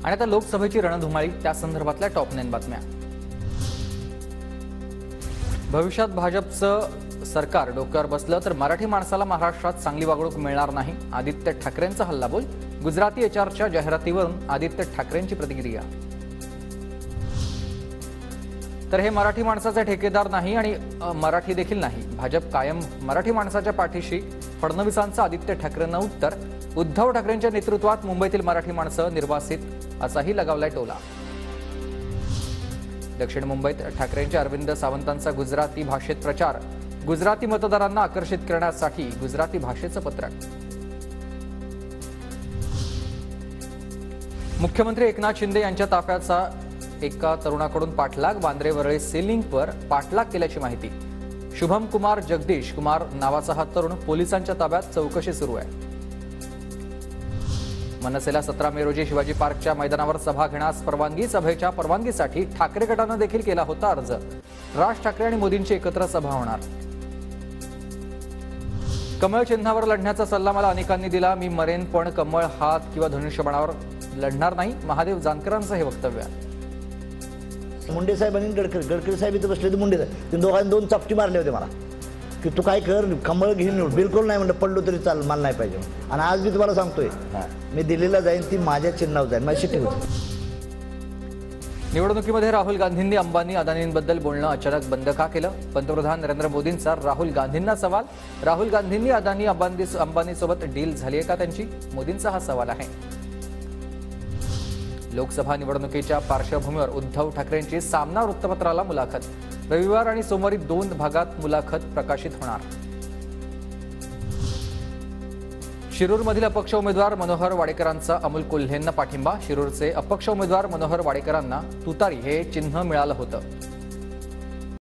आणि आता लोकसभेची रणधुमाळी, त्या संदर्भातल्या टॉप 9 बातम्या। भविष्यात भाजपचं सरकार डोक्यावर बसलं तर मराठी माणसाला महाराष्ट्रात चांगली वागणूक मिळणार नाही, आदित्य ठाकरेंचा हल्लाबोल। गुजराती एचआरच्या जाहिरातीवरून आदित्य ठाकरेंची प्रतिक्रिया। तर हे मराठी माणसाचे ठेकेदार नाही आणि मराठी देखील नाही, भाजप कायम मराठी माणसाच्या पाठीशी। फडणवीसांचं आदित्य ठाकरेंना उत्तर। उद्धव ठाकरेंच्या नेतृत्वात मुंबईतील मराठी माणसं निर्वासित, असाही लगावलाय टोला। दक्षिण मुंबईत ठाकरेंच्या अरविंद सावंतांचा गुजराती भाषेत प्रचार। गुजराती मतदारांना आकर्षित करण्यासाठी गुजराती भाषेचं पत्रक। मुख्यमंत्री एकनाथ शिंदे यांच्या ताफ्याचा एका तरुणाकडून पाठलाग। वांद्रे वरळी सीलिंगवर पाठलाग केल्याची माहिती। शुभम कुमार जगदीश कुमार नावाचा हा तरुण पोलिसांच्या ताब्यात, चौकशी सुरू आहे। मनसेला 17 मे रोजी शिवाजी पार्कच्या मैदानावर सभा घेण्यास परवानगी। सभेच्या परवानगीसाठी ठाकरे गटानं देखील केला होता अर्ज। राज ठाकरे आणि मोदींची एकत्र सभा होणार। कमळ चिन्हावर लढण्याचा सल्ला मला अनेकांनी दिला, मी मरेन पण कमळ हात किंवा धनुष्यबाणावर लढणार नाही, महादेव जानकरांचं हे वक्तव्य आहे। मुंडे साहेब आणि गडकरी साहेब इथे बसले होते। मुंडे साहेब ते दोघांनी 2 चापटी मारले होते मला, की तू काय कर, कमळ घेऊन निवड। बिलकुल नाही म्हणलं, पडलो तरी चाल, मला नाही पाहिजे। आणि आज मी तुम्हाला सांगतोय, मी दिल्लीला जाईन, ती माझ्या चिन्हावर जाईन, माझी शिट्टी होती। निवडणुकीमध्ये राहुल गांधींनी अंबानी अदानींबद्दल बोलणं अचानक बंद का केलं? पंतप्रधान नरेंद्र मोदींचा राहुल गांधींना सवाल। राहुल गांधींनी अदानी अंबानीसोबत डील झाली आहे का त्यांची? मोदींचा हा सवाल आहे। लोकसभा निवडणुकीच्या पार्श्वभूमीवर उद्धव ठाकरेंची सामना वृत्तपत्राला मुलाखत। रविवार आणि सोमवारी 2 भागात मुलाखत प्रकाशित होणार। शिरूरमधील अपक्ष उमेदवार मनोहर वाडेकरांचा अमोल कोल्हेंना पाठिंबा। शिरूरचे अपक्ष उमेदवार मनोहर वाडेकरांना तुतारी हे चिन्ह मिळालं होतं।